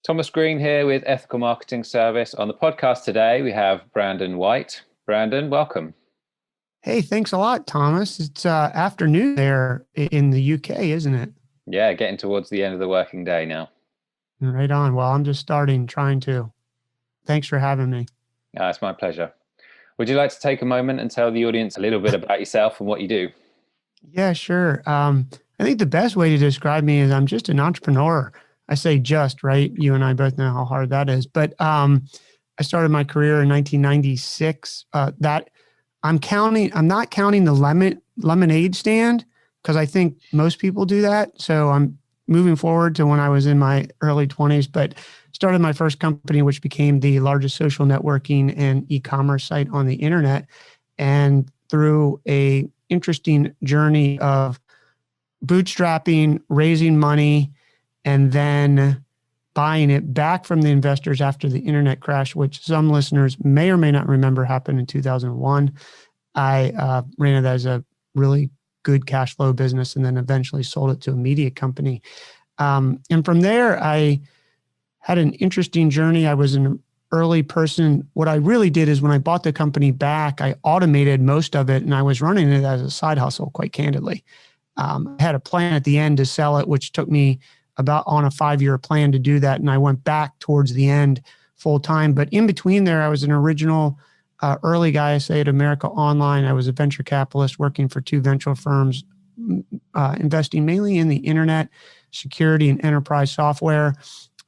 Thomas Green here with Ethical Marketing Service. On the podcast today, we have Brandon White. Brandon, welcome. Hey, thanks a lot, Thomas. It's afternoon there in the UK, isn't it? Yeah, getting towards the end of the working day now. Right on. Well, I'm just trying to. Thanks for having me. It's my pleasure. Would you like to take a moment and tell the audience a little bit about yourself and what you do? Yeah, sure. I think the best way to describe me is I'm just an entrepreneur. I say just, right? You and I both know how hard that is. But I started my career in 1996. I'm not counting the lemonade stand because I think most people do that. So I'm moving forward to when I was in my early 20s, but started my first company, which became the largest social networking and e-commerce site on the internet. And through a interesting journey of bootstrapping, raising money, and then buying it back from the investors after the internet crash, which some listeners may or may not remember happened in 2001. I ran it as a really good cash flow business and then eventually sold it to a media company. And from there, I had an interesting journey. I was an early person. What I really did is when I bought the company back, I automated most of it and I was running it as a side hustle, quite candidly. I had a plan at the end to sell it, which took me about on a 5-year plan to do that. And I went back towards the end full time. But in between there, I was an original early guy, say at America Online. I was a venture capitalist working for 2 venture firms, investing mainly in the internet, security, and enterprise software.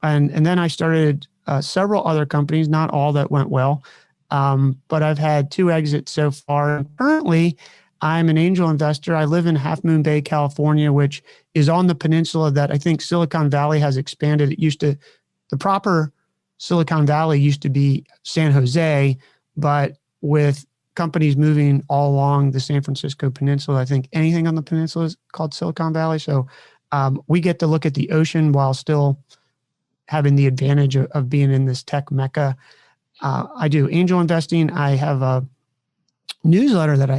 And then I started several other companies, not all that went well. But I've had 2 exits so far. Currently, I'm an angel investor. I live in Half Moon Bay, California, which is on the peninsula that I think Silicon Valley has expanded. The proper Silicon Valley used to be San Jose, but with companies moving all along the San Francisco Peninsula, I think anything on the peninsula is called Silicon Valley. So we get to look at the ocean while still having the advantage of being in this tech mecca. I do angel investing. I have a newsletter that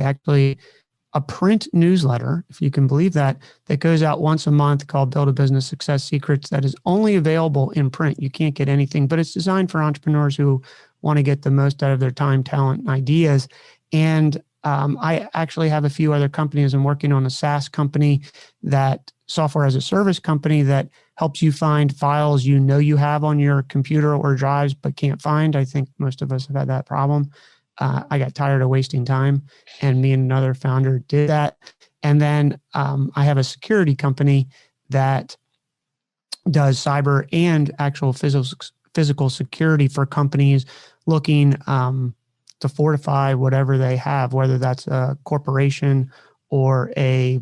a print newsletter, if you can believe that goes out once a month called Build a Business Success Secrets that is only available in print. You can't get anything, but it's designed for entrepreneurs who want to get the most out of their time, talent, and ideas. And I actually have a few other companies. I'm working on a SaaS company, that software as a service company that helps you find files you have on your computer or drives but can't find. I think most of us have had that problem. I got tired of wasting time, and me and another founder did that. And then I have a security company that does cyber and actual physical security for companies looking to fortify whatever they have, whether that's a corporation or a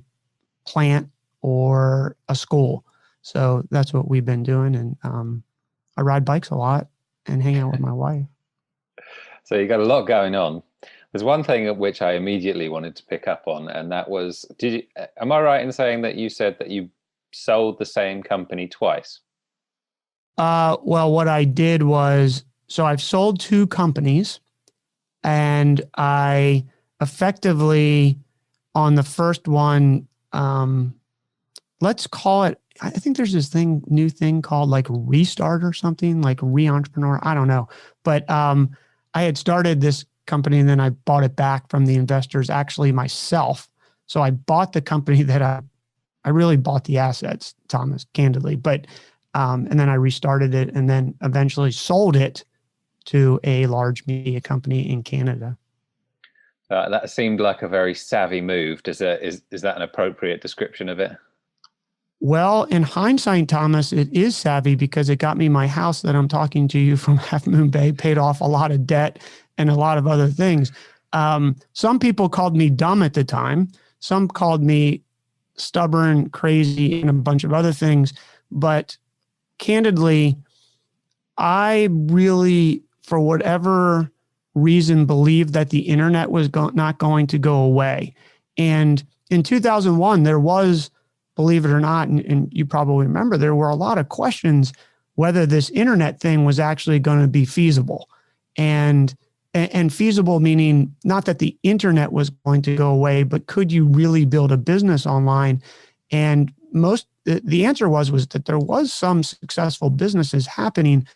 plant or a school. So that's what we've been doing. And I ride bikes a lot and hang out with my wife. So you got a lot going on. There's one thing at which I immediately wanted to pick up on, and that was, am I right in saying that you said that you sold the same company twice? Well, what I did was, so I've sold 2 companies, and I effectively, on the first one, let's call it, I think there's this new thing called like restart or something, like re-entrepreneur. I don't know. But I had started this company and then I bought it back from the investors, actually myself. So I bought the company that I really bought the assets, Thomas, candidly. But and then I restarted it and then eventually sold it to a large media company in Canada. That seemed like a very savvy move. Is that an appropriate description of it? Well, in hindsight, Thomas, it is savvy because it got me my house that I'm talking to you from Half Moon Bay, paid off a lot of debt and a lot of other things. Some people called me dumb at the time. Some called me stubborn, crazy, and a bunch of other things. But candidly, I really, for whatever reason, believed that the internet was not going to go away. And in 2001, there was, believe it or not, and you probably remember, there were a lot of questions whether this internet thing was actually going to be feasible. And feasible meaning not that the internet was going to go away, but could you really build a business online? And the answer was that there was some successful businesses happening.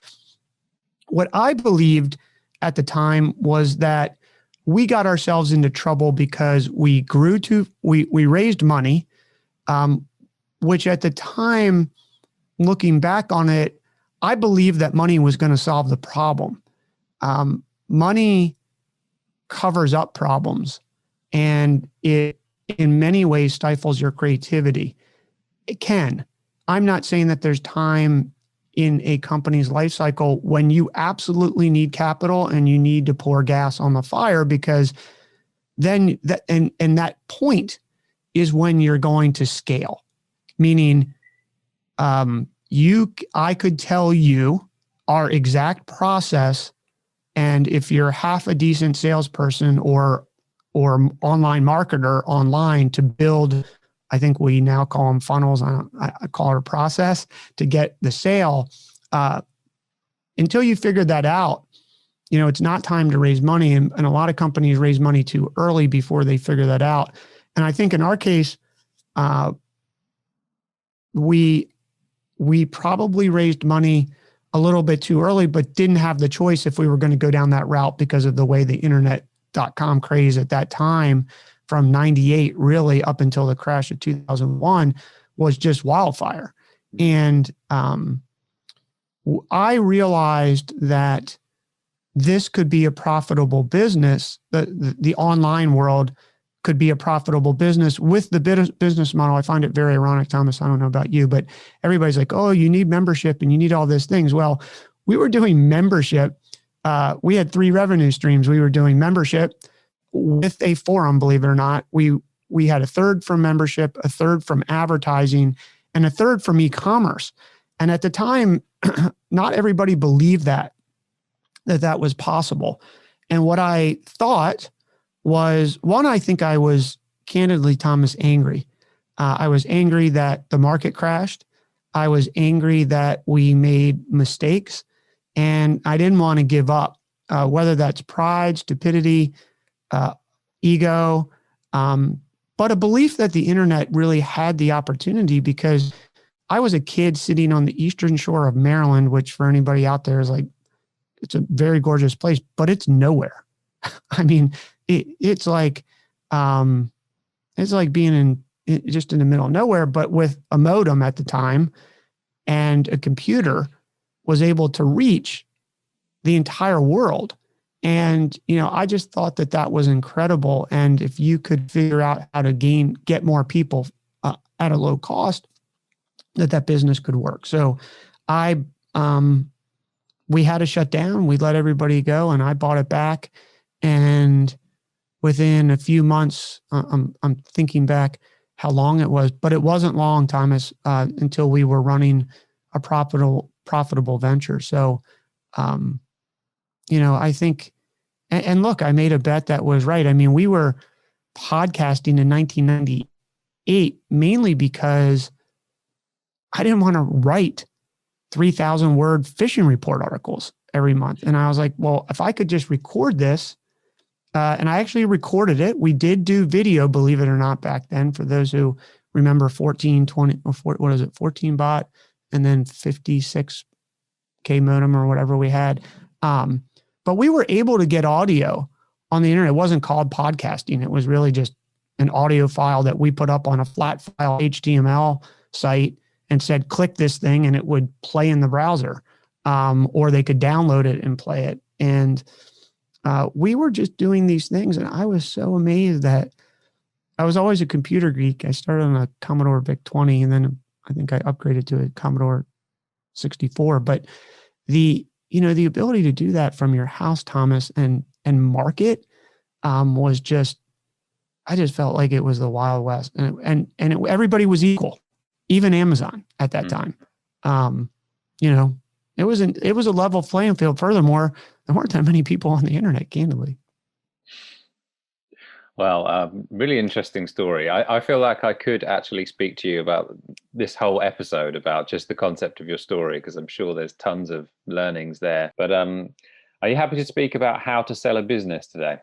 What I believed at the time was that we got ourselves into trouble because we raised money, which at the time, looking back on it, I believed that money was going to solve the problem. Money covers up problems, and it in many ways stifles your creativity. It can. I'm not saying that there's time in a company's life cycle when you absolutely need capital and you need to pour gas on the fire, because then that point is when you're going to scale. Meaning, I could tell you our exact process, and if you're half a decent salesperson or online marketer online to build, I think we now call them funnels. I call it a process to get the sale. Until you figure that out, it's not time to raise money. And a lot of companies raise money too early before they figure that out. And I think in our case, we probably raised money a little bit too early, but didn't have the choice if we were going to go down that route because of the way the internet.com craze at that time from 98 really up until the crash of 2001 was just wildfire. And I realized that this could be a profitable business. The online world could be a profitable business with the business model. I find it very ironic, Thomas. I don't know about you, but everybody's like, oh, you need membership and you need all these things. Well, we were doing membership. We had 3 revenue streams. We were doing membership with a forum, believe it or not. We had a third from membership, a third from advertising, and a third from e-commerce. And at the time, not everybody believed that was possible. And what I thought was, one, I think I was candidly, Thomas, angry. I was angry that the market crashed. I was angry that we made mistakes, and I didn't want to give up, whether that's pride, stupidity, ego, but a belief that the internet really had the opportunity, because I was a kid sitting on the eastern shore of Maryland, which for anybody out there is like, it's a very gorgeous place, but it's nowhere. I mean, it's like being just in the middle of nowhere, but with a modem at the time and a computer was able to reach the entire world. And, I just thought that was incredible. And if you could figure out how to get more people at a low cost, that business could work. So we had to shut down. We let everybody go, and I bought it back. And within a few months, I'm thinking back how long it was, but it wasn't long, Thomas, until we were running a profitable venture. So, I think, and look, I made a bet that was right. I mean, we were podcasting in 1998 mainly because I didn't want to write 3,000 word fishing report articles every month. And I was like, well, if I could just record this, and I actually recorded it. We did do video, believe it or not, back then, for those who remember 14 bot, and then 56K modem or whatever we had. But we were able to get audio on the internet. It wasn't called podcasting. It was really just an audio file that we put up on a flat file HTML site and said, click this thing, and it would play in the browser, or they could download it and play it. And we were just doing these things. And I was so amazed that I was always a computer geek. I started on a Commodore VIC-20, and then I think I upgraded to a Commodore 64. But the ability to do that from your house, Thomas, and market was just, I just felt like it was the Wild West, and everybody was equal, even Amazon at that time. It was a level playing field. Furthermore, there weren't that many people on the internet, candidly. Well, really interesting story. I feel like I could actually speak to you about this whole episode about just the concept of your story, because I'm sure there's tons of learnings there. But are you happy to speak about how to sell a business today?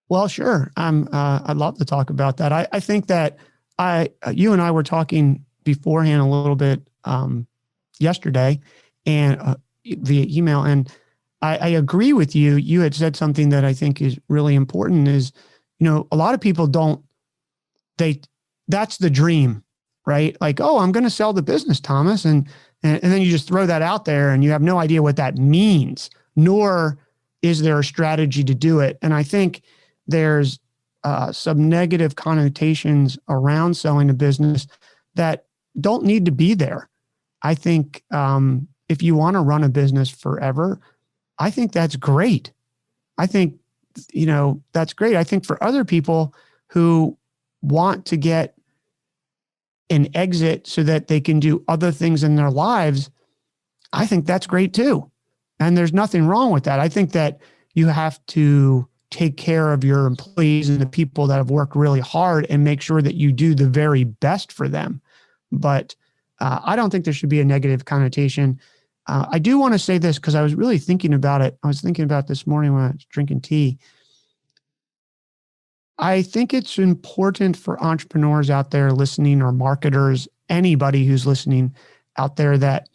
Well, sure. I'd love to talk about that. I think that You and I were talking beforehand a little bit yesterday, and via email, and I agree with you. You had said something that I think is really important. Is, a lot of people don't. That's the dream, right? Like, oh, I'm going to sell the business, Thomas, and then you just throw that out there, and you have no idea what that means, nor is there a strategy to do it. And I think there's some negative connotations around selling a business that don't need to be there. I think if you want to run a business forever, I think that's great. I think, that's great. I think for other people who want to get an exit so that they can do other things in their lives, I think that's great too. And there's nothing wrong with that. I think that you have to take care of your employees and the people that have worked really hard and make sure that you do the very best for them. But I don't think there should be a negative connotation. I do want to say this because I was really thinking about it. I was thinking about it this morning when I was drinking tea. I think it's important for entrepreneurs out there listening, or marketers, anybody who's listening out there, that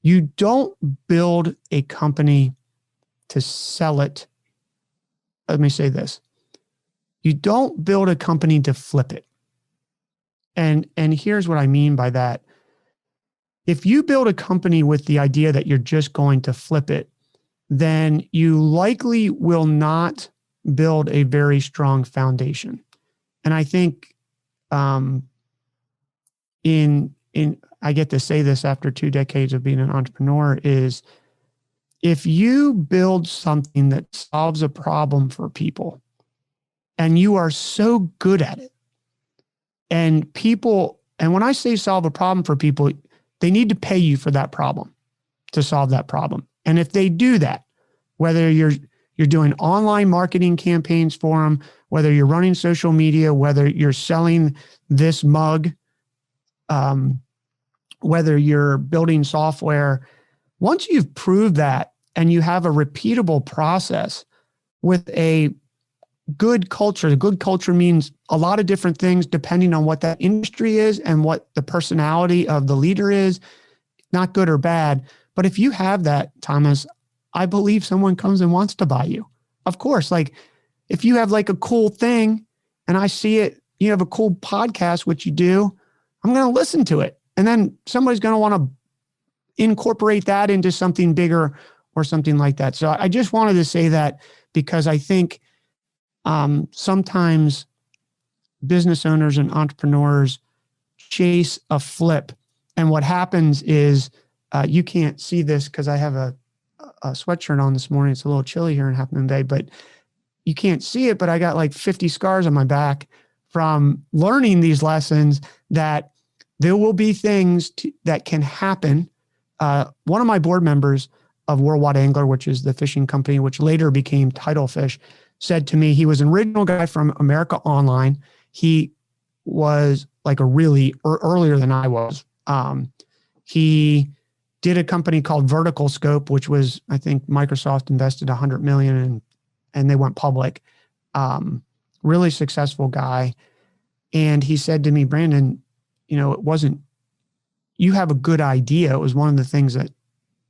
you don't build a company to sell it. Let me say this. You don't build a company to flip it. And here's what I mean by that. If you build a company with the idea that you're just going to flip it, then you likely will not build a very strong foundation. And I think I get to say this after 2 decades of being an entrepreneur, is if you build something that solves a problem for people and you are so good at it, and when I say solve a problem for people, they need to pay you for that problem, to solve that problem. And if they do that, whether you're doing online marketing campaigns for them, whether you're running social media, whether you're selling this mug, whether you're building software, once you've proved that and you have a repeatable process with a good culture, the good culture means a lot of different things depending on what that industry is and what the personality of the leader is, not good or bad. But if you have that, Thomas, I believe someone comes and wants to buy you. Of course, like if you have like a cool thing and I see it, you have a cool podcast, which you do, I'm going to listen to it. And then somebody's going to want to incorporate that into something bigger or something like that. So I just wanted to say that because I think sometimes business owners and entrepreneurs chase a flip. And what happens is you can't see this because I have a sweatshirt on this morning. It's a little chilly here in Half Moon Bay, but you can't see it. But I got like 50 scars on my back from learning these lessons, that there will be things that can happen. One of my board members of Worldwide Angler, which is the fishing company, which later became Tidal Fish, said to me, he was an original guy from America Online. He was like a really earlier than I was. He did a company called Vertical Scope, which was, I think Microsoft invested $100 million in, and they went public. Really successful guy. And he said to me, Brandon, it wasn't, you have a good idea. It was one of the things that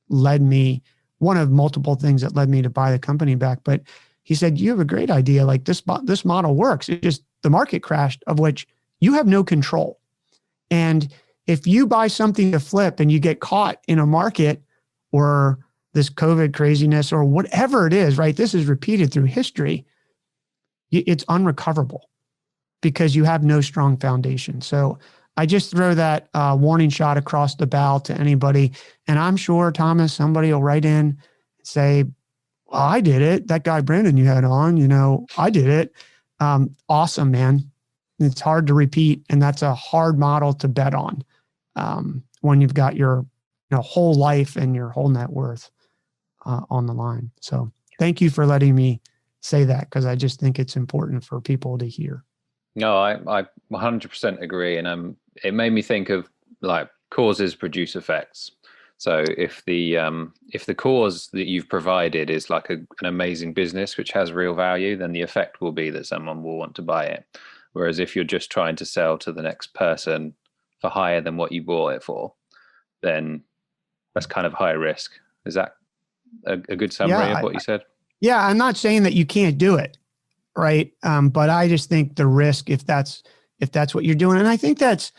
led me, one of multiple things that led me to buy the company back. But he said, you have a great idea. Like this model works. It just, the market crashed, of which you have no control. And if you buy something to flip and you get caught in a market or this COVID craziness or whatever it is, right? This is repeated through history. It's unrecoverable because you have no strong foundation. So I just throw that warning shot across the bow to anybody. And I'm sure, Thomas, somebody will write in and say, well, I did it. That guy, Brandon, you had on, I did it. Awesome, man. It's hard to repeat. And that's a hard model to bet on when you've got your whole life and your whole net worth on the line. So thank you for letting me say that, because I just think it's important for people to hear. No, I 100% agree. And it made me think of like causes produce effects. So if the cause that you've provided is like an amazing business which has real value, then the effect will be that someone will want to buy it. Whereas if you're just trying to sell to the next person for higher than what you bought it for, then that's kind of high risk. Is that a good summary of what you said? Yeah, I'm not saying that you can't do it, right? But I just think the risk, if that's what you're doing, and I think that's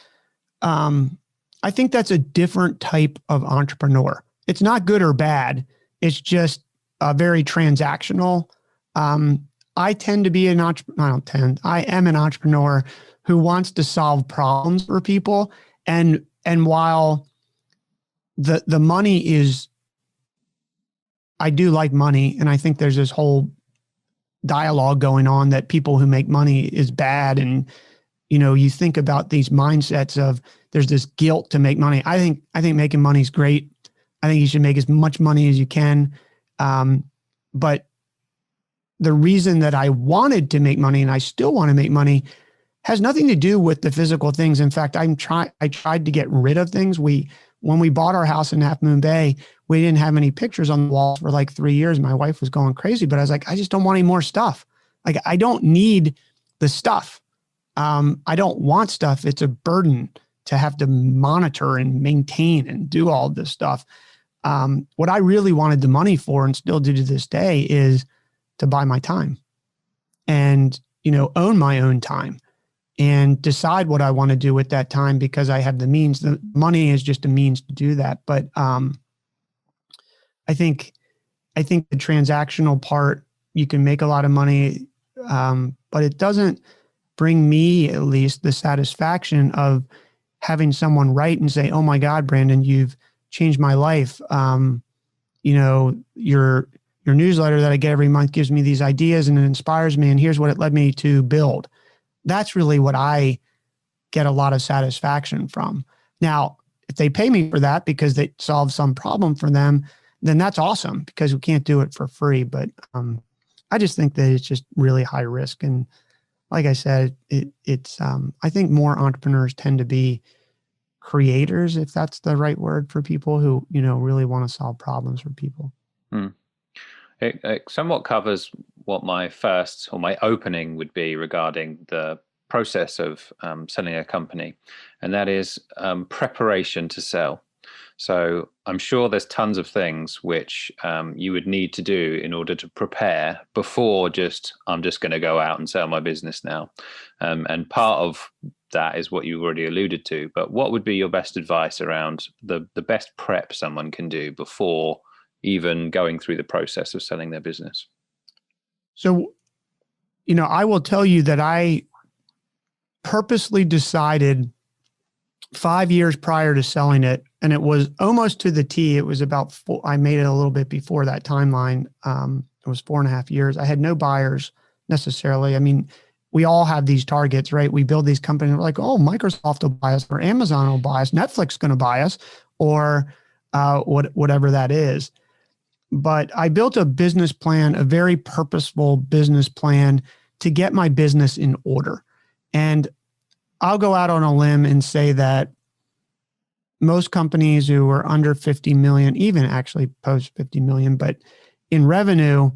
a different type of entrepreneur. It's not good or bad. It's just very transactional. I tend to be I am an entrepreneur who wants to solve problems for people. And while the money is, I do like money. And I think there's this whole dialogue going on that people who make money is bad. And, you think about these mindsets of there's this guilt to make money. I think making money is great. I think you should make as much money as you can. But the reason that I wanted to make money, and I still want to make money, has nothing to do with the physical things. In fact, I tried to get rid of things. When we bought our house in Half Moon Bay, we didn't have any pictures on the walls for like 3 years. My wife was going crazy, but I was like, I just don't want any more stuff. Like, I don't need the stuff. I don't want stuff. It's a burden to have to monitor and maintain and do all this stuff. What I really wanted the money for, and still do to this day, is to buy my time and, own my own time and decide what I want to do with that time, because I have the means. The money is just a means to do that. But I think the transactional part, you can make a lot of money, but it doesn't bring me, at least, the satisfaction of having someone write and say, "Oh my God, Brandon, you've changed my life. Your newsletter that I get every month gives me these ideas and it inspires me, and here's what it led me to build." That's really what I get a lot of satisfaction from. Now, if they pay me for that because they solve some problem for them, then that's awesome, because we can't do it for free. But I just think that it's just really high risk. And like I said, it's I think more entrepreneurs tend to be creators, if that's the right word, for people who, really want to solve problems for people. It somewhat covers what my opening would be regarding the process of selling a company, and that is preparation to sell. So I'm sure there's tons of things which you would need to do in order to prepare before I'm just going to go out and sell my business now. And part of that is what you already alluded to. But what would be your best advice around the best prep someone can do before even going through the process of selling their business? So, I will tell you that I purposely decided 5 years prior to selling it, and it was almost to the T. It was about I made it a little bit before that timeline. It was 4.5 years. I had no buyers necessarily. I mean, we all have these targets, right? We build these companies. We're like, oh, Microsoft will buy us, or Amazon will buy us, Netflix is going to buy us, or whatever that is. But I built a business plan, a very purposeful business plan to get my business in order. And I'll go out on a limb and say that most companies who are under 50 million, even actually post 50 million, but in revenue,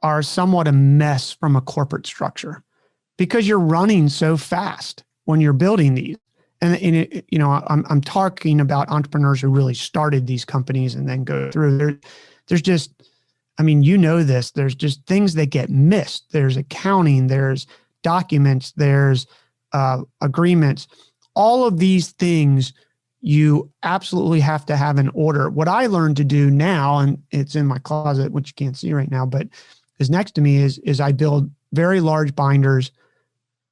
are somewhat a mess from a corporate structure, because you're running so fast when you're building these. And I'm talking about entrepreneurs who really started these companies and then go through. There's just, this, there's just things that get missed. There's accounting, there's documents, there's agreements. All of these things you absolutely have to have in order. What I learned to do now, and it's in my closet, which you can't see right now, but is next to me, is I build very large binders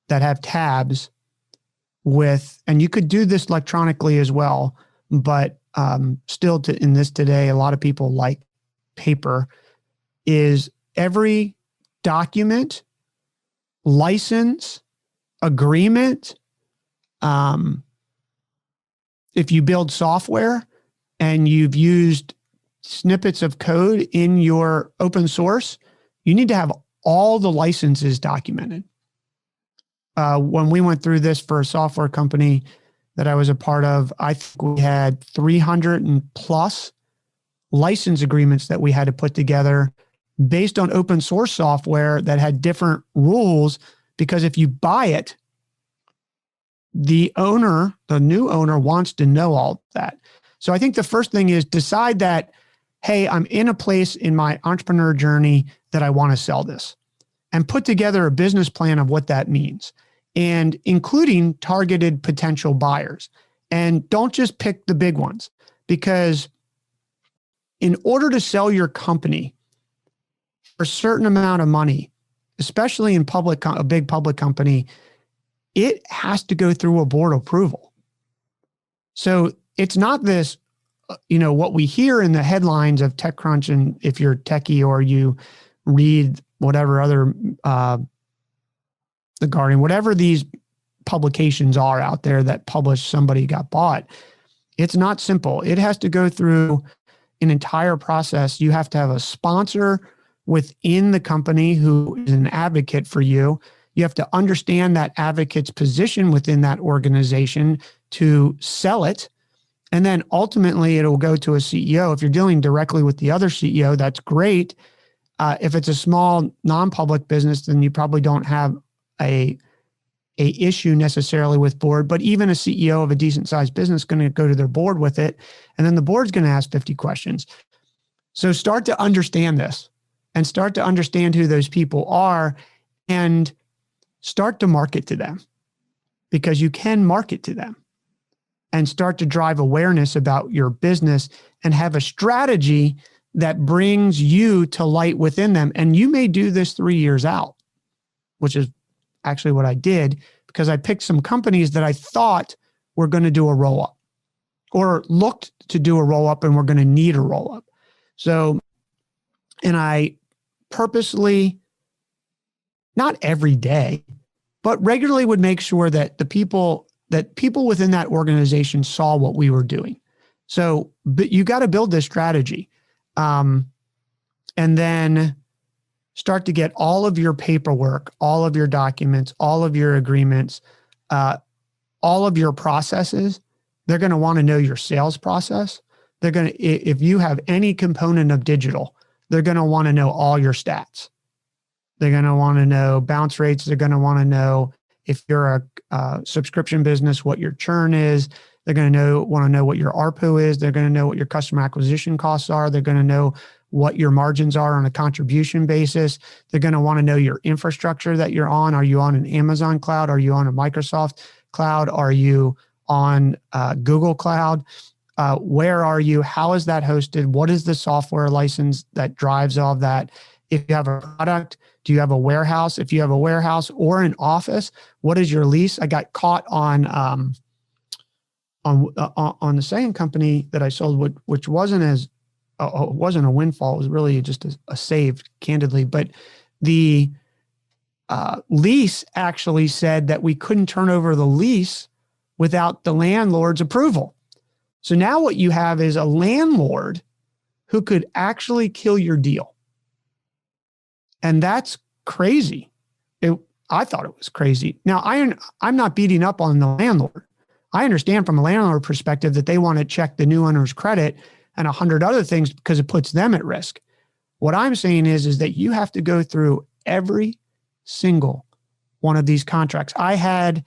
that have tabs with, and you could do this electronically as well, but still in this today, a lot of people like paper, is every document, license, agreement. If you build software and you've used snippets of code in your open source, you need to have all the licenses documented. When we went through this for a software company that I was a part of, I think we had 300 and plus license agreements that we had to put together based on open source software that had different rules because if you buy it, the new owner wants to know all that. So I think the first thing is decide that, hey, I'm in a place in my entrepreneur journey that I want to sell this, and put together a business plan of what that means, and including targeted potential buyers. And don't just pick the big ones, because in order to sell your company for a certain amount of money, especially in a big public company, it has to go through a board approval. So it's not this, what we hear in the headlines of TechCrunch, and if you're techie or you read whatever other, The Guardian, whatever these publications are out there that publish somebody got bought, it's not simple. It has to go through an entire process. You have to have a sponsor within the company who is an advocate for you. You have to understand that advocate's position within that organization to sell it. And then ultimately it'll go to a CEO. If you're dealing directly with the other CEO, that's great. If it's a small non-public business, then you probably don't have a issue necessarily with board, but even a CEO of a decent sized business is going to go to their board with it. And then the board's going to ask 50 questions. So start to understand this, and start to understand who those people are, and start to market to them, because you can market to them, and start to drive awareness about your business and have a strategy that brings you to light within them. And you may do this 3 years out, which is actually what I did, because I picked some companies that I thought were going to do a roll up, or looked to do a roll up and were going to need a roll up. So, and I purposely, not every day, but regularly would make sure that people within that organization saw what we were doing. So, but you got to build this strategy, and then start to get all of your paperwork, all of your documents, all of your agreements, all of your processes. They're going to want to know your sales process. They're going to, if you have any component of digital, they're going to want to know all your stats. They're going to want to know bounce rates. They're going to want to know if you're a subscription business, what your churn is. They're going to want to know what your ARPU is. They're going to know what your customer acquisition costs are. They're going to know what your margins are on a contribution basis. They're going to want to know your infrastructure that you're on. Are you on an Amazon cloud? Are you on a Microsoft cloud? Are you on Google Cloud? Where are you? How is that hosted? What is the software license that drives all of that? If you have a product, do you have a warehouse? If you have a warehouse or an office, what is your lease? I got caught on the second company that I sold, which wasn't as it wasn't a windfall. It was really just a save, candidly. But the lease actually said that we couldn't turn over the lease without the landlord's approval. So now what you have is a landlord who could actually kill your deal. And that's crazy. I thought it was crazy. Now, I'm not beating up on the landlord. I understand from a landlord perspective that they want to check the new owner's credit and 100 other things because it puts them at risk. What I'm saying is that you have to go through every single one of these contracts. I had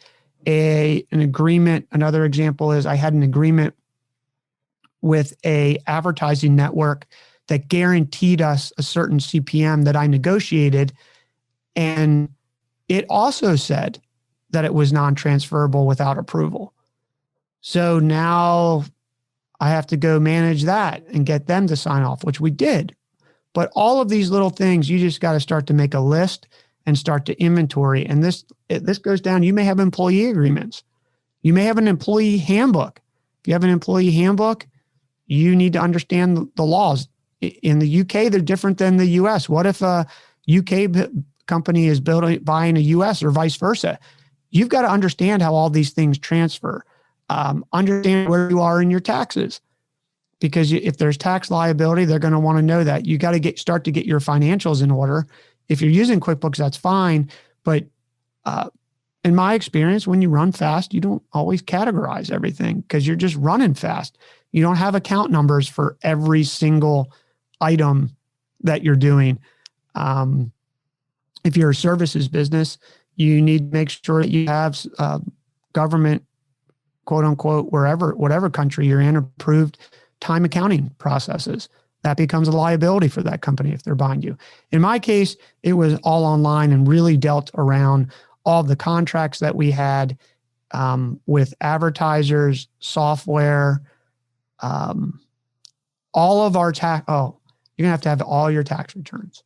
an agreement. Another example is I had an agreement with a advertising network that guaranteed us a certain CPM that I negotiated. And it also said that it was non-transferable without approval. So now I have to go manage that and get them to sign off, which we did. But all of these little things, you just got to start to make a list and start to inventory. And this goes down. You may have employee agreements. You may have an employee handbook. If you have an employee handbook, you need to understand the laws. In the UK, they're different than the US. What if a UK company is buying a US or vice versa? You've got to understand how all these things transfer. Understand where you are in your taxes, because if there's tax liability, they're going to want to know that. You got to start to get your financials in order. If you're using QuickBooks, that's fine. But in my experience, when you run fast, you don't always categorize everything because you're just running fast. You don't have account numbers for every single item that you're doing. If you're a services business, You need to make sure that you have government, quote unquote, whatever country you're in, approved time accounting processes. That becomes a liability for that company if they're buying you. In my case, it was all online and really dealt around all the contracts that we had with advertisers, software, all of our tax. Oh, you're going to have all your tax returns,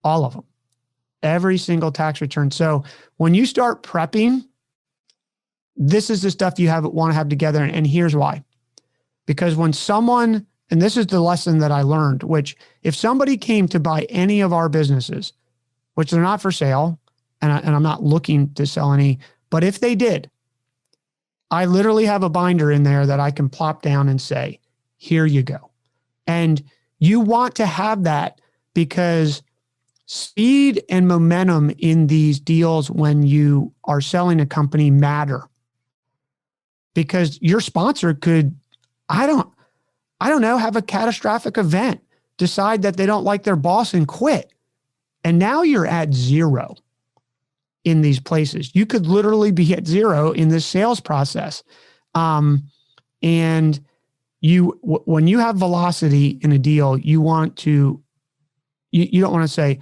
all of them, every single tax return. So when you start prepping, this is the stuff you want to have together. And here's why. Because when someone, and this is the lesson that I learned, which if somebody came to buy any of our businesses, which they're not for sale, and I'm not looking to sell any, but if they did, I literally have a binder in there that I can plop down and say, here you go. And you want to have that because speed and momentum in these deals when you are selling a company matter. Because your sponsor could, I don't know, have a catastrophic event, decide that they don't like their boss and quit. And now you're at zero in these places. You could literally be at zero in this sales process. And when you have velocity in a deal, you want to, you don't want to say,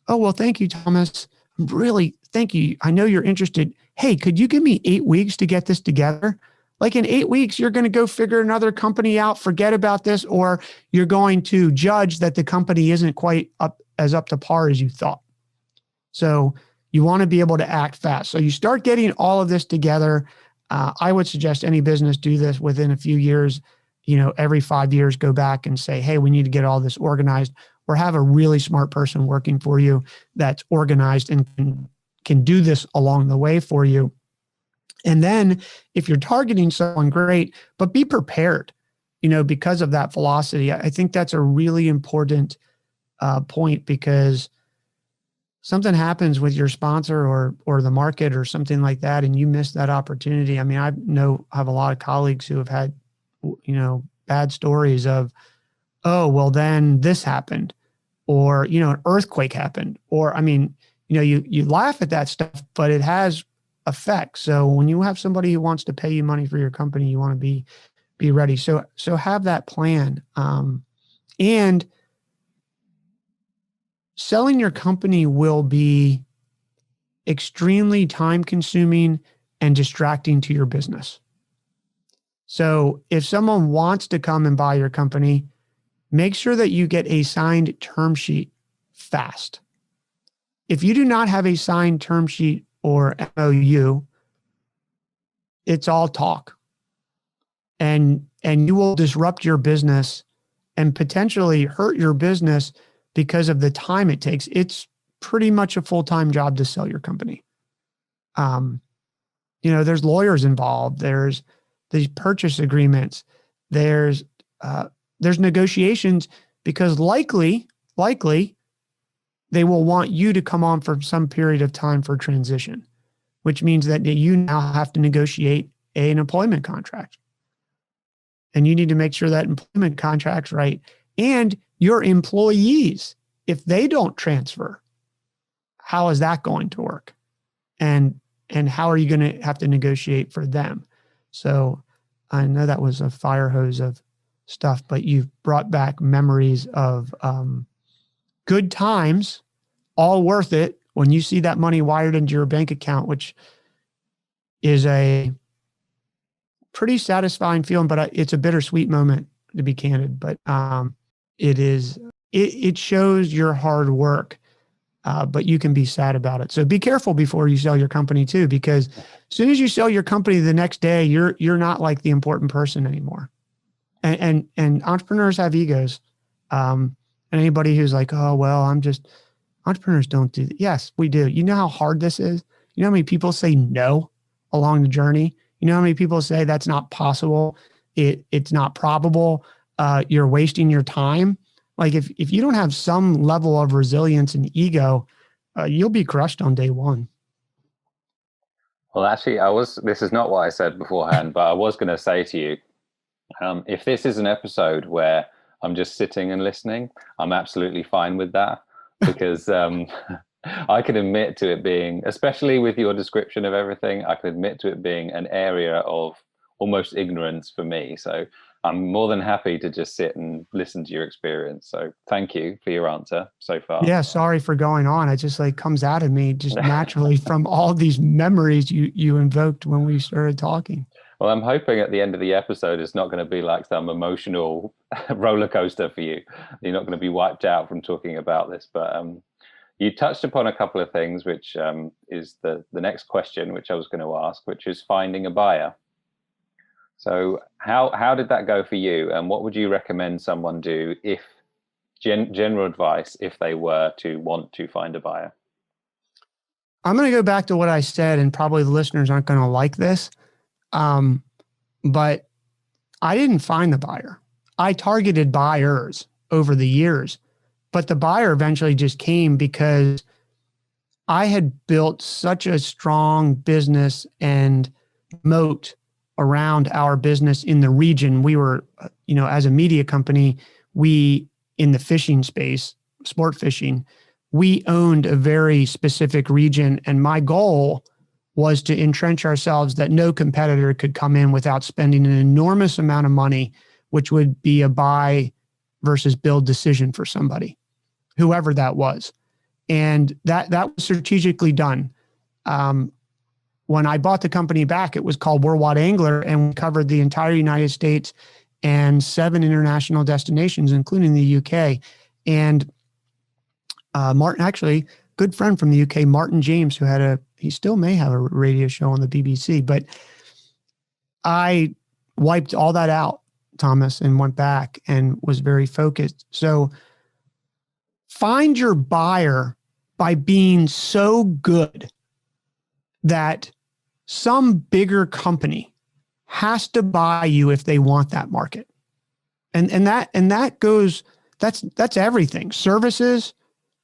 oh, well, thank you, Thomas. Really, thank you. I know you're interested. Hey, could you give me 8 weeks to get this together? Like in 8 weeks, you're going to go figure another company out, forget about this, or you're going to judge that the company isn't quite up to par as you thought. So you want to be able to act fast. So you start getting all of this together. I would suggest any business do this within a few years. Every 5 years, go back and say, hey, we need to get all this organized, or have a really smart person working for you that's organized and can do this along the way for you. And then if you're targeting someone, great, but be prepared, because of that velocity. I think that's a really important point, because something happens with your sponsor or the market or something like that, and you miss that opportunity. I mean, I have a lot of colleagues who have had, bad stories of, oh, well, then this happened, or, an earthquake happened, or, you laugh at that stuff, but it has effects. So when you have somebody who wants to pay you money for your company, you want to be ready. So have that plan. And selling your company will be extremely time consuming and distracting to your business. So if someone wants to come and buy your company, make sure that you get a signed term sheet fast. If you do not have a signed term sheet or MOU, it's all talk. And you will disrupt your business and potentially hurt your business because of the time it takes. It's pretty much a full-time job to sell your company. There's lawyers involved. There's these purchase agreements. There's negotiations, because likely they will want you to come on for some period of time for transition, which means that you now have to negotiate an employment contract. And you need to make sure that employment contract's right. And your employees, if they don't transfer, how is that going to work? And how are you going to have to negotiate for them? So I know that was a fire hose of stuff, but you've brought back memories of good times, all worth it when you see that money wired into your bank account, which is a pretty satisfying feeling, but it's a bittersweet moment, to be candid. But it shows your hard work, but you can be sad about it. So be careful before you sell your company too, because as soon as you sell your company the next day, you're not like the important person anymore. And entrepreneurs have egos. And anybody who's like, oh, well, entrepreneurs don't do that. Yes, we do. You know how hard this is? You know how many people say no along the journey? You know how many people say that's not possible? It's not probable. You're wasting your time. Like if you don't have some level of resilience and ego, you'll be crushed on day one. Well, actually, this is not what I said beforehand, but I was going to say to you, if this is an episode where I'm just sitting and listening, I'm absolutely fine with that, because I could admit to it being, especially with your description of everything, I could admit to it being an area of almost ignorance for me. So I'm more than happy to just sit and listen to your experience. So thank you for your answer so far. Yeah, sorry for going on. It just like comes out of me just naturally from all these memories you invoked when we started talking. Well, I'm hoping at the end of the episode, it's not going to be like some emotional roller coaster for you. You're not going to be wiped out from talking about this. But you touched upon a couple of things, which is the next question, which I was going to ask, which is finding a buyer. So how did that go for you? And what would you recommend someone do if general advice if they were to want to find a buyer? I'm going to go back to what I said, and probably the listeners aren't going to like this. But I didn't find the buyer. I targeted buyers over the years, but the buyer eventually just came because I had built such a strong business and moat around our business in the region. We were, as a media company, we, in the fishing space, sport fishing, we owned a very specific region. And my goal was to entrench ourselves that no competitor could come in without spending an enormous amount of money, which would be a buy versus build decision for somebody, whoever that was. And that was strategically done. When I bought the company back, it was called Worldwide Angler, and we covered the entire United States and 7 international destinations, including the UK. And Martin, actually, good friend from the UK, Martin James, he still may have a radio show on the BBC, but I wiped all that out, Thomas, and went back and was very focused. So find your buyer by being so good that some bigger company has to buy you if they want that market. And that goes, that's everything. Services,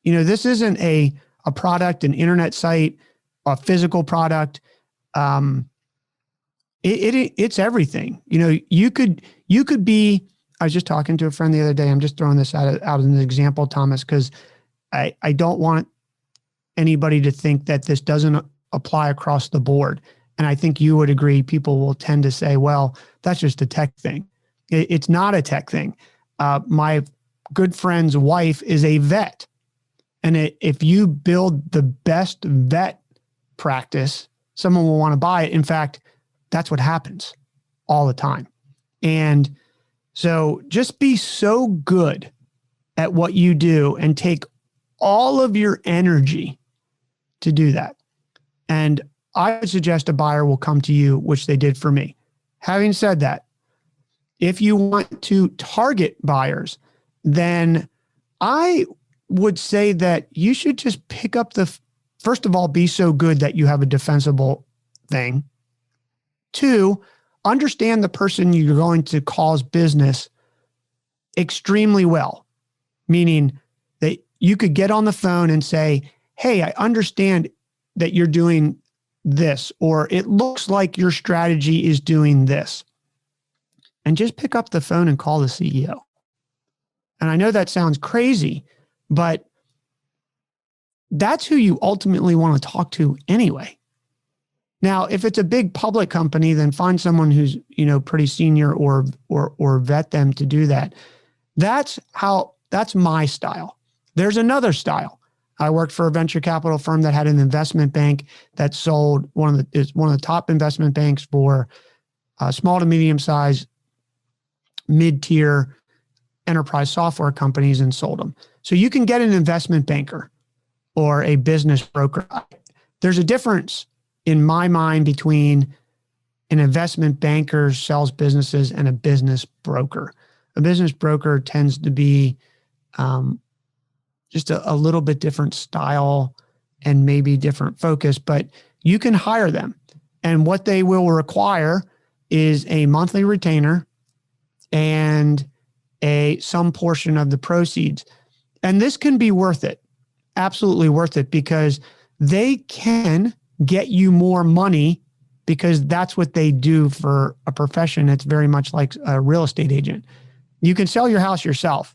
this isn't a product, an internet site, a physical product. It's everything. You could be, I was just talking to a friend the other day. I'm just throwing this out as an example, Thomas, because I don't want anybody to think that this doesn't apply across the board. And I think you would agree, people will tend to say, well, that's just a tech thing. It's not a tech thing. My good friend's wife is a vet. And if you build the best vet practice, someone will want to buy it. In fact, that's what happens all the time. And so just be so good at what you do and take all of your energy to do that. And I would suggest a buyer will come to you, which they did for me. Having said that, if you want to target buyers, then I would say that you should just pick up first of all, be so good that you have a defensible thing. 2, understand the person you're going to cause business extremely well, meaning that you could get on the phone and say, hey, I understand that you're doing this, or it looks like your strategy is doing this. And just pick up the phone and call the CEO. And I know that sounds crazy, but that's who you ultimately want to talk to anyway. Now, if it's a big public company, then find someone who's, pretty senior or vet them to do that. That's my style. There's another style. I worked for a venture capital firm that had an investment bank that sold one of the top investment banks for small to medium size, mid-tier enterprise software companies and sold them. So you can get an investment banker or a business broker. There's a difference in my mind between an investment banker sells businesses and a business broker. A business broker tends to be just a little bit different style and maybe different focus, but you can hire them. And what they will require is a monthly retainer and some portion of the proceeds. And this can be worth it, absolutely worth it, because they can get you more money because that's what they do for a profession. It's very much like a real estate agent. You can sell your house yourself,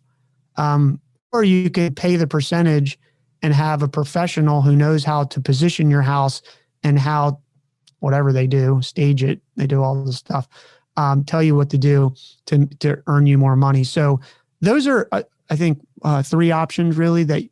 or you can pay the percentage and have a professional who knows how to position your house and how, whatever they do, stage it, they do all this stuff, tell you what to do to earn you more money. So those are, I think, three options really that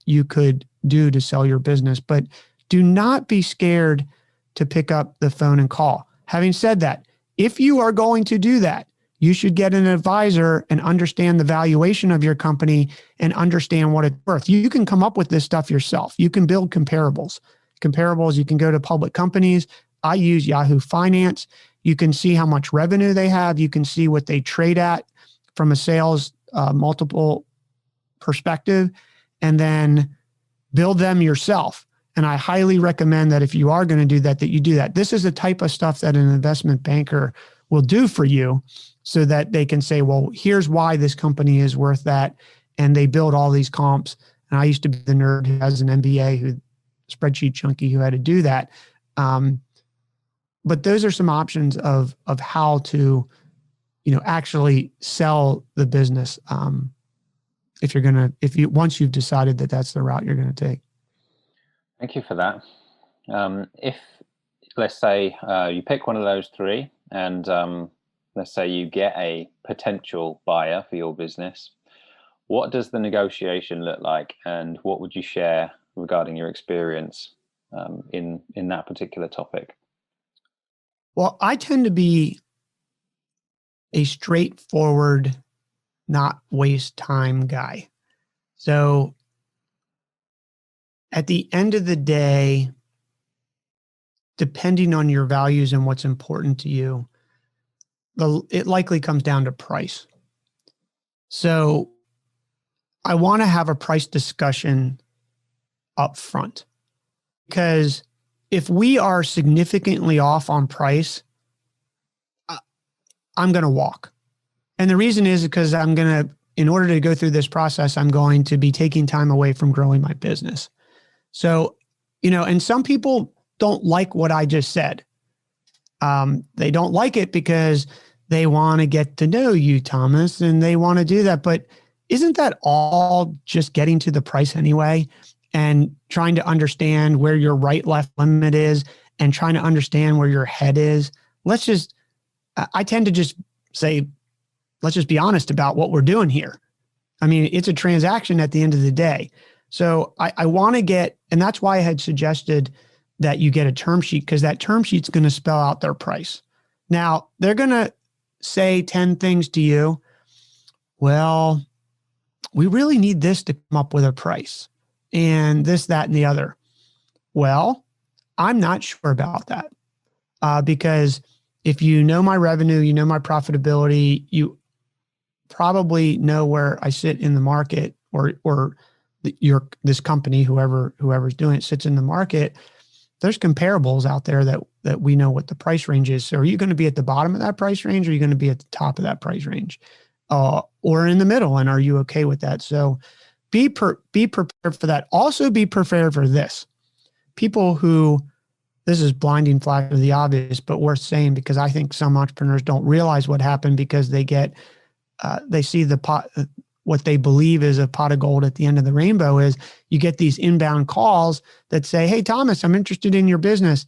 you could do to sell your business. But do not be scared to pick up the phone and call. Having said that, if you are going to do that, you should get an advisor and understand the valuation of your company and understand what it's worth. You can come up with this stuff yourself. You can build comparables. You can go to public companies. I use Yahoo Finance. You can see how much revenue they have. You can see what they trade at from a sales multiple perspective, and then build them yourself. And I highly recommend that if you are going to do that, that you do that. This is the type of stuff that an investment banker will do for you so that they can say, well, here's why this company is worth that. And they build all these comps. And I used to be the nerd who has an M.B.A, who spreadsheet junkie who had to do that. But those are some options of how to, actually sell the business. Once you've decided that that's the route you're going to take. Thank you for that. If, let's say, you pick one of those three, and let's say you get a potential buyer for your business, what does the negotiation look like, and what would you share regarding your experience in that particular topic? Well, I tend to be a straightforward, not waste time guy. So at the end of the day, depending on your values and what's important to you, it likely comes down to price. So I want to have a price discussion up front, because if we are significantly off on price, I'm going to walk. And the reason is because in order to go through this process, I'm going to be taking time away from growing my business. So, and some people don't like what I just said. They don't like it because they want to get to know you, Thomas, and they want to do that. But isn't that all just getting to the price anyway, and trying to understand where your right left limit is and trying to understand where your head is? I tend to just say, let's just be honest about what we're doing here. I mean, it's a transaction at the end of the day. So I want to get, and that's why I had suggested that you get a term sheet, because that term sheet's going to spell out their price. Now, they're going to say 10 things to you. Well, we really need this to come up with a price, and this, that, and the other. Well, I'm not sure about that because if you know my revenue, you know my profitability, you probably know where I sit in the market, or this company, whoever's doing it, sits in the market. There's comparables out there that we know what the price range is. So are you going to be at the bottom of that price range, or are you going to be at the top of that price range, or in the middle? And are you okay with that? So be prepared for that. Also be prepared for this. People who, this is blinding flash of the obvious, but worth saying, because I think some entrepreneurs don't realize what happened because they see the pot, what they believe is a pot of gold at the end of the rainbow. Is you get these inbound calls that say, hey, Thomas, I'm interested in your business.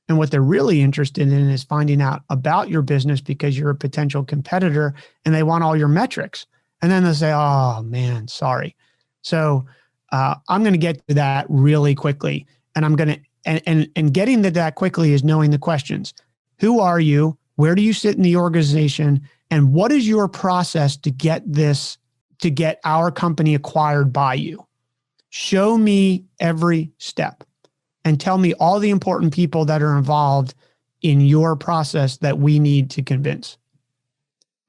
And what they're really interested in is finding out about your business because you're a potential competitor, and they want all your metrics. And then they say, oh man, sorry. So I'm going to get to that really quickly. And I'm going to, and getting to that quickly is knowing the questions. Who are you? Where do you sit in the organization? And what is your process to get our company acquired by you? Show me every step and tell me all the important people that are involved in your process that we need to convince.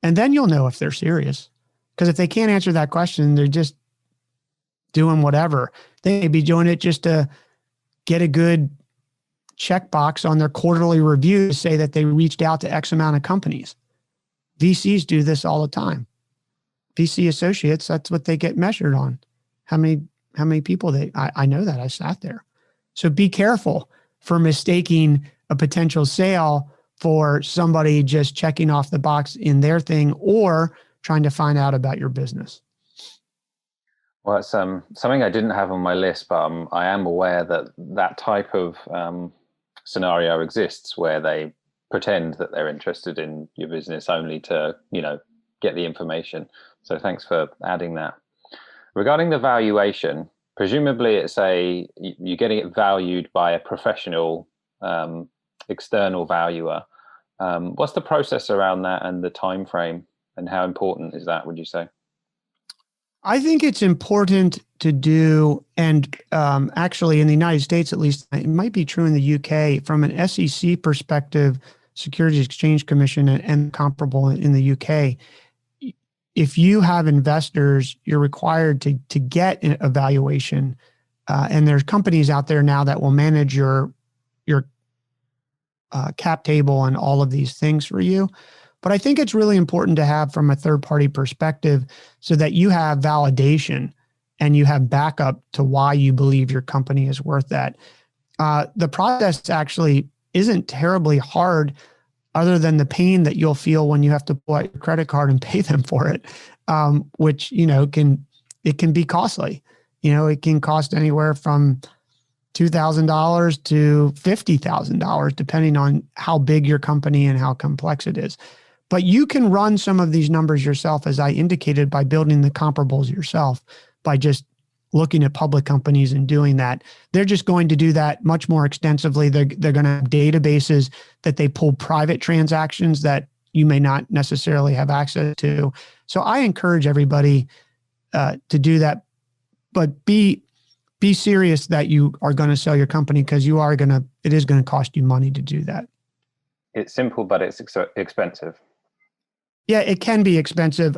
And then you'll know if they're serious. Because if they can't answer that question, they're just doing whatever. They may be doing it just to get a good checkbox on their quarterly review to say that they reached out to X amount of companies. VCs do this all the time. VC associates, that's what they get measured on. How many people I know that. I sat there. So be careful for mistaking a potential sale for somebody just checking off the box in their thing or trying to find out about your business. Well, it's something I didn't have on my list, but I am aware that that type of scenario exists where they pretend that they're interested in your business only to, get the information. So thanks for adding that. Regarding the valuation, presumably you're getting it valued by a professional external valuer. What's the process around that and the time frame, and how important is that, would you say? I think it's important to do, and actually in the United States, at least, it might be true in the UK, from an SEC perspective, Securities Exchange Commission and comparable in the UK. If you have investors, you're required to get an evaluation. And there's companies out there now that will manage your cap table and all of these things for you. But I think it's really important to have from a third party perspective so that you have validation and you have backup to why you believe your company is worth that. The process actually isn't terribly hard, other than the pain that you'll feel when you have to pull out your credit card and pay them for it, which, can be costly. It can cost anywhere from $2,000 to $50,000, depending on how big your company and how complex it is. But you can run some of these numbers yourself, as I indicated, by building the comparables yourself, by just looking at public companies and doing that. They're just going to do that much more extensively. They're going to have databases that they pull private transactions that you may not necessarily have access to. So I encourage everybody to do that, but be serious that you are going to sell your company, because it is going to cost you money to do that. It's simple, but it's expensive. Yeah, it can be expensive.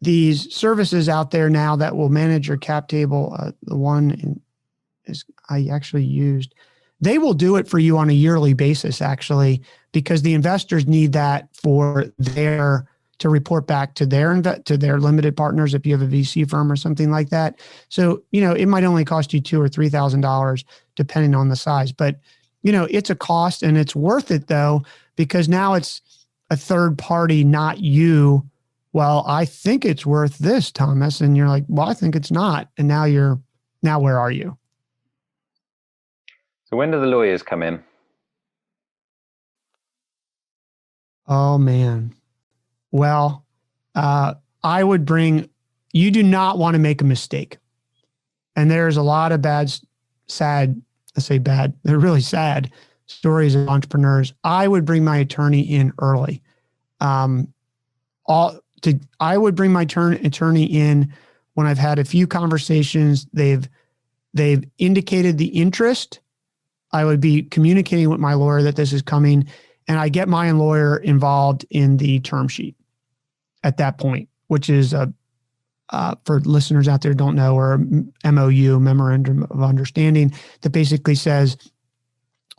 These services out there now that will manage your cap table, the one I actually used, they will do it for you on a yearly basis, actually, because the investors need that to report back to their limited partners if you have a VC firm or something like that. So, it might only cost you $2,000 or $3,000 depending on the size, but it's a cost, and it's worth it though, because now it's a third party, not you. Well, I think it's worth this, Thomas. And you're like, well, I think it's not. And now where are you? So when do the lawyers come in? Oh man. Well, you do not want to make a mistake. And there's a lot of they're really sad stories of entrepreneurs. I would bring my attorney in early. I would bring my attorney in when I've had a few conversations. They've indicated the interest. I would be communicating with my lawyer that this is coming, and I get my lawyer involved in the term sheet at that point, which is for listeners out there who don't know, or MOU, Memorandum of Understanding, that basically says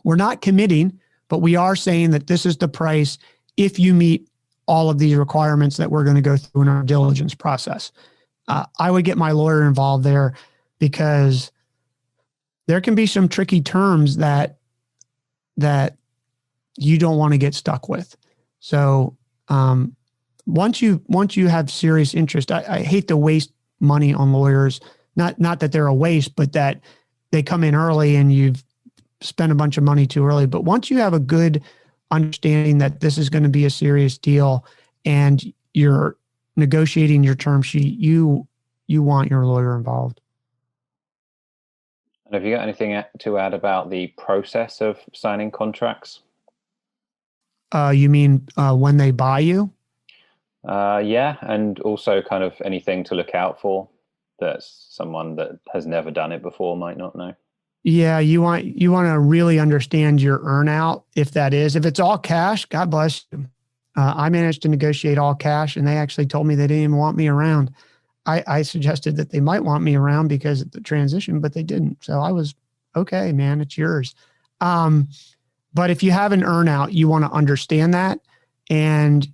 we're not committing, but we are saying that this is the price if you meet all of these requirements that we're going to go through in our diligence process. I would get my lawyer involved there, because there can be some tricky terms that you don't want to get stuck with. So once you have serious interest, I hate to waste money on lawyers. Not that they're a waste, but that they come in early and you've spent a bunch of money too early. But once you have a good understanding that this is going to be a serious deal and you're negotiating your term sheet, you want your lawyer involved. And have you got anything to add about the process of signing contracts? You mean when they buy you? Yeah, and also kind of anything to look out for that someone that has never done it before might not know. Yeah, you want to really understand your earnout. If it's all cash, God bless you. I managed to negotiate all cash, and they actually told me they didn't even want me around. I suggested that they might want me around because of the transition, but they didn't. So I was, okay, man, it's yours. But if you have an earnout, you want to understand that. And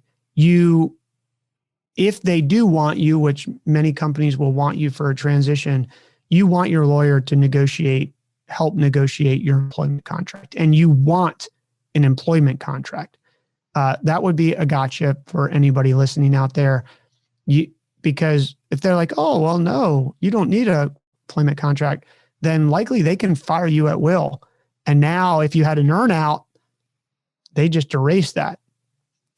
if they do want you, which many companies will want you for a transition, you want your lawyer to help negotiate your employment contract. And you want an employment contract. That would be a gotcha for anybody listening out there. because if they're like, oh, well, no, you don't need a employment contract, then likely they can fire you at will. And now if you had an earn out, they just erase that.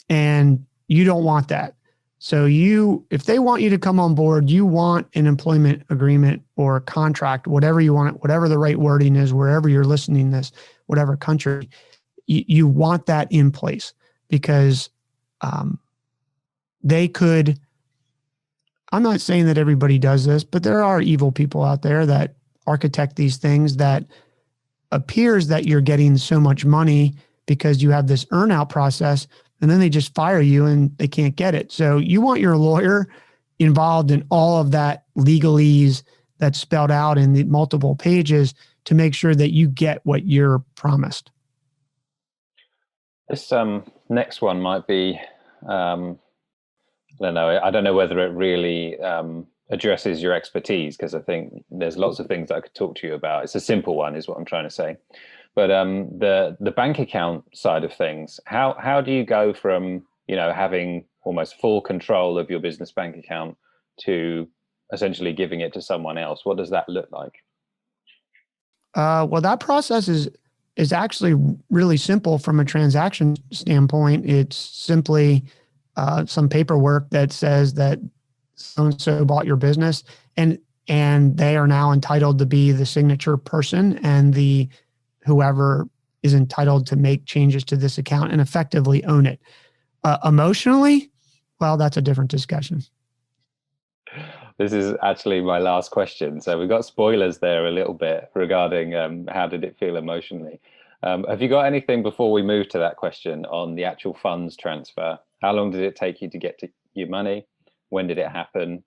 And you don't want that. So if they want you to come on board, you want an employment agreement or a contract, whatever you want, whatever the right wording is, wherever you're listening this, whatever country, you want that in place, because they could, I'm not saying that everybody does this, but there are evil people out there that architect these things that appears that you're getting so much money because you have this earn out process, and then they just fire you and they can't get it. So you want your lawyer involved in all of that legalese that's spelled out in the multiple pages to make sure that you get what you're promised. This next one might be, I don't know whether it really addresses your expertise, because I think there's lots of things that I could talk to you about. It's a simple one, is what I'm trying to say. But the bank account side of things, how do you go from, having almost full control of your business bank account to essentially giving it to someone else? What does that look like? Well, that process is actually really simple from a transaction standpoint. It's simply some paperwork that says that so-and-so bought your business, and they are now entitled to be the signature person and the whoever is entitled to make changes to this account and effectively own it. Emotionally, well, that's a different discussion. This is actually my last question. So we got spoilers there a little bit regarding how did it feel emotionally. Have you got anything before we move to that question on the actual funds transfer? How long did it take you to get to your money? When did it happen?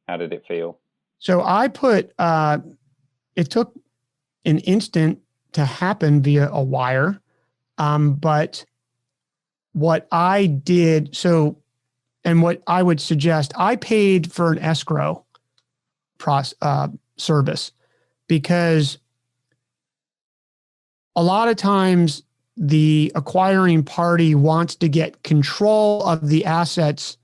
How did it feel? So I put, it took an instant to happen via a wire. But what I did, and what I would suggest, I paid for an escrow service, because a lot of times the acquiring party wants to get control of the assets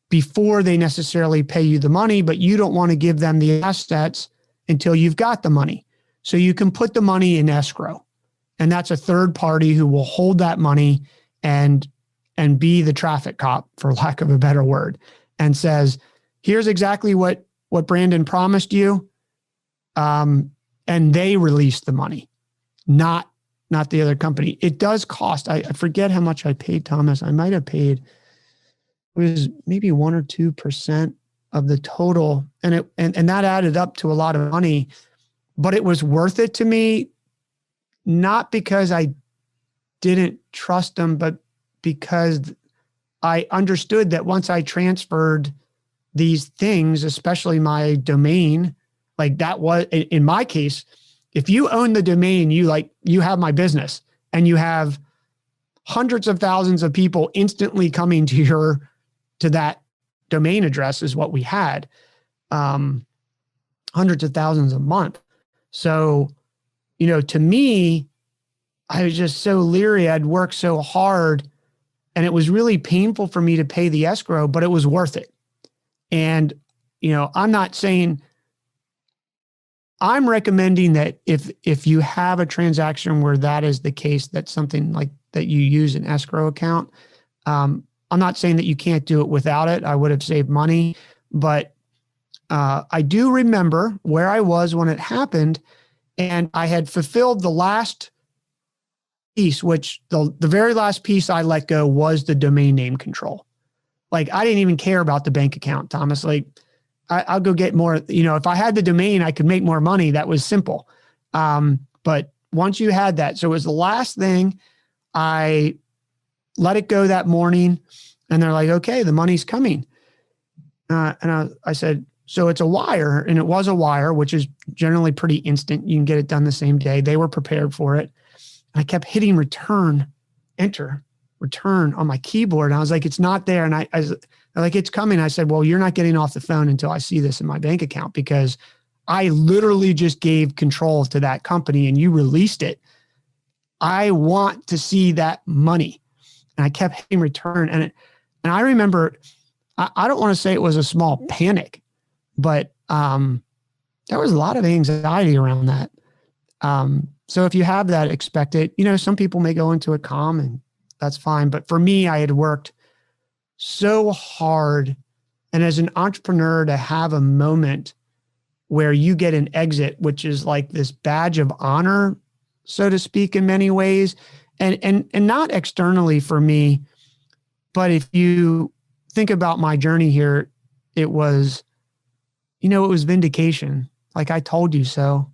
before they necessarily pay you the money, but you don't want to give them the assets until you've got the money. So you can put the money in escrow, and that's a third party who will hold that money and be the traffic cop, for lack of a better word, and says, here's exactly what Brandon promised you. And they release the money, not the other company. It does cost, I forget how much I paid, Thomas. I might have paid, it was maybe 1 or 2% of the total. And that added up to a lot of money, but it was worth it to me, not because I didn't trust them, but because I understood that once I transferred these things, especially my domain, like that was, in my case, if you own the domain, you have my business, and you have hundreds of thousands of people instantly coming to that domain address is what we had, hundreds of thousands a month. So, to me, I was just so leery. I'd worked so hard, and it was really painful for me to pay the escrow, but it was worth it. And, I'm not saying, I'm recommending that if you have a transaction where that is the case, that's something like that you use an escrow account. I'm not saying that you can't do it without it. I would have saved money, but I do remember where I was when it happened, and I had fulfilled the last piece, which the very last piece I let go was the domain name control. Like, I didn't even care about the bank account, Thomas. Like, I'll go get more, if I had the domain, I could make more money. That was simple. But once you had that, so it was the last thing. I let it go that morning, and they're like, okay, the money's coming. And I said, so it's a wire, and it was a wire, which is generally pretty instant. You can get it done the same day. They were prepared for it. And I kept hitting enter, return on my keyboard. And I was like, it's not there. And I was like, it's coming. I said, well, you're not getting off the phone until I see this in my bank account, because I literally just gave control to that company and you released it. I want to see that money. And I kept hitting return. And I remember I don't want to say it was a small panic, but there was a lot of anxiety around that. So if you have that, expect it. Some people may go into it calm, and that's fine. But for me, I had worked so hard. And as an entrepreneur, to have a moment where you get an exit, which is like this badge of honor, so to speak, in many ways, and not externally for me, but if you think about my journey here, it was, it was vindication. Like, I told you so.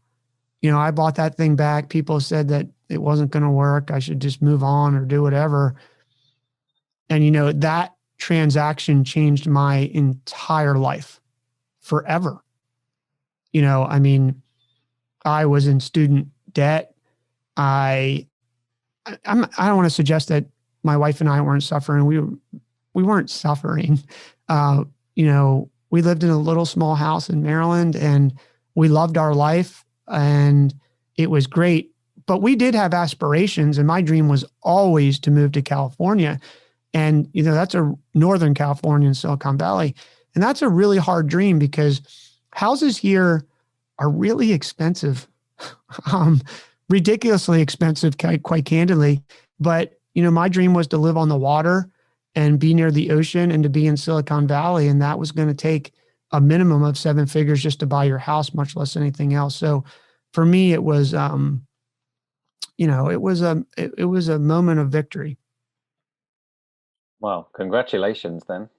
I bought that thing back. People said that it wasn't going to work. I should just move on or do whatever. And, that transaction changed my entire life forever. I mean, I was in student debt. I don't want to suggest that my wife and I weren't suffering. We weren't suffering. We lived in a little small house in Maryland, and we loved our life, and it was great. But we did have aspirations, and my dream was always to move to California. And, that's a Northern California in Silicon Valley. And that's a really hard dream because houses here are really expensive, ridiculously expensive, quite candidly. But, my dream was to live on the water and be near the ocean and to be in Silicon Valley. And that was going to take a minimum of 7 figures just to buy your house, much less anything else. So for me, it was, it was a moment of victory. Well, congratulations then.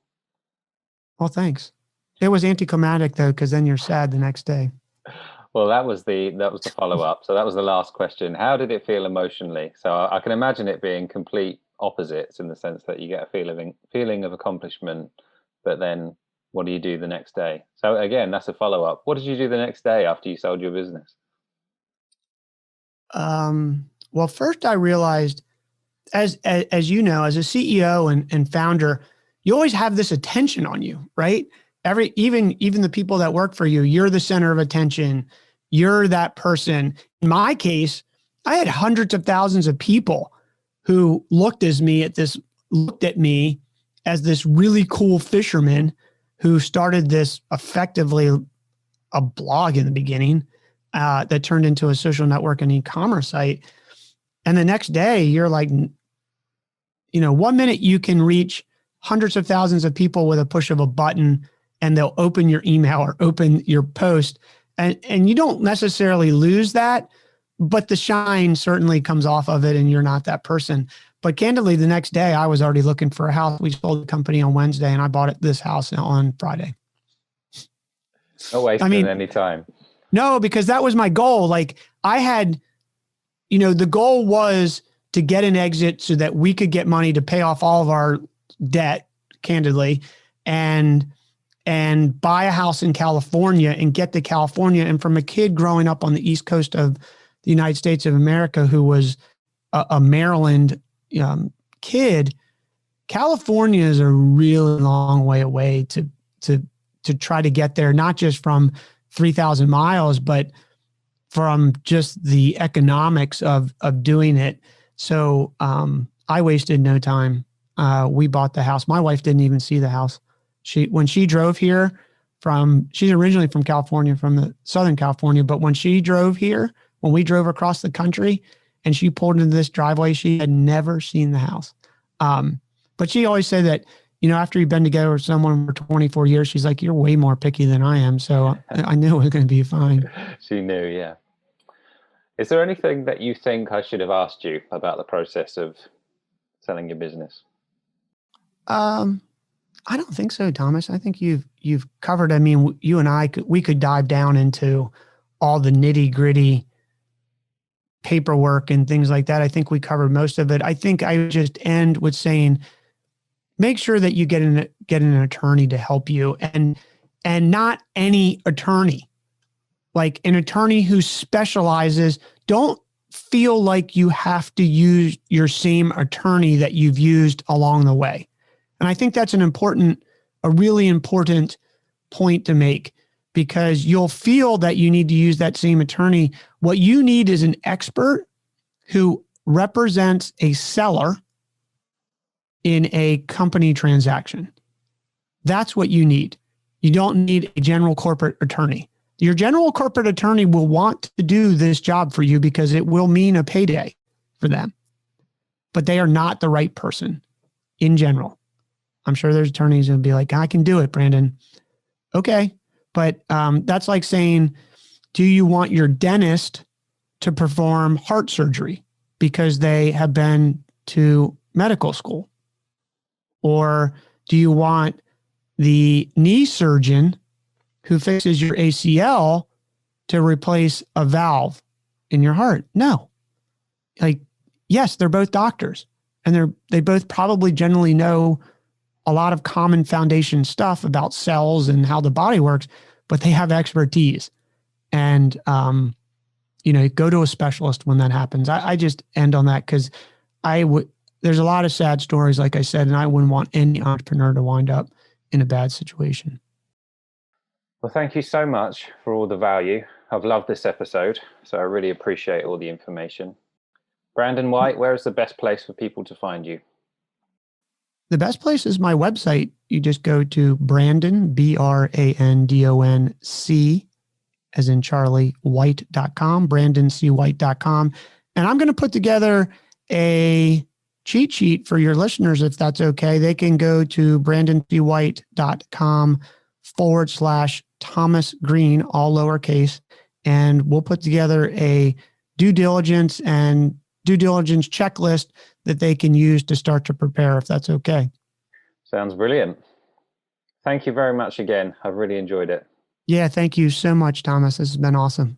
Well, thanks. It was anticlimactic though, because then you're sad the next day. Well, that was the follow-up. So that was the last question. How did it feel emotionally? So I can imagine it being complete opposites in the sense that you get a feeling of accomplishment, but then what do you do the next day? So again, that's a follow-up. What did you do the next day after you sold your business? Well, first I realized, as you know, as a CEO and founder, you always have this attention on you, right? Even the people that work for you, you're the center of attention. You're that person. In my case, I had hundreds of thousands of people who looked at me as this really cool fisherman who started this, effectively a blog in the beginning, that turned into a social network and e-commerce site. And the next day you're like, 1 minute you can reach hundreds of thousands of people with a push of a button, and they'll open your email or open your post. And you don't necessarily lose that, but the shine certainly comes off of it and you're not that person. But candidly, the next day I was already looking for a house. We sold the company on Wednesday and I bought this house on Friday. No wasting any time. No, because that was my goal. Like, I had, the goal was to get an exit so that we could get money to pay off all of our debt, candidly, and buy a house in California and get to California. And from a kid growing up on the East Coast of the United States of America, who was a Maryland kid, California is a really long way away to try to get there, not just from 3,000 miles, but from just the economics of doing it. So I wasted no time. We bought the house. My wife didn't even see the house. When she drove here she's originally from California, from the Southern California, but when she drove here, when we drove across the country and she pulled into this driveway, she had never seen the house. But she always said that, after you've been together with someone for 24 years, she's like, you're way more picky than I am. So I knew it was going to be fine. She knew, yeah. Is there anything that you think I should have asked you about the process of selling your business? I don't think so, Thomas. I think you've covered. I mean, you and I we could dive down into all the nitty gritty paperwork and things like that. I think we covered most of it. I think I would just end with saying, make sure that you get an attorney to help you, and not any attorney, like an attorney who specializes. Don't feel like you have to use your same attorney that you've used along the way. And I think that's a really important point to make, because you'll feel that you need to use that same attorney. What you need is an expert who represents a seller in a company transaction. That's what you need. You don't need a general corporate attorney. Your general corporate attorney will want to do this job for you because it will mean a payday for them, but they are not the right person in general. I'm sure there's attorneys who'll be like, I can do it, Brandon. Okay. But that's like saying, do you want your dentist to perform heart surgery because they have been to medical school? Or do you want the knee surgeon who fixes your ACL to replace a valve in your heart? No. Like, yes, they're both doctors, and they both probably generally know a lot of common foundation stuff about cells and how the body works, but they have expertise. And, go to a specialist when that happens. I just end on that because there's a lot of sad stories, like I said, and I wouldn't want any entrepreneur to wind up in a bad situation. Well, thank you so much for all the value. I've loved this episode, so I really appreciate all the information. Brandon White, where is the best place for people to find you? The best place is my website. You just go to Brandon, BRANDONC, as in Charlie, white.com, brandoncwhite.com. And I'm going to put together a cheat sheet for your listeners, if that's okay. They can go to brandoncwhite.com/Thomas Green, all lowercase, and we'll put together a due diligence checklist that they can use to start to prepare, if that's okay. Sounds brilliant. Thank you very much again. I've really enjoyed it. Yeah, thank you so much, Thomas. This has been awesome.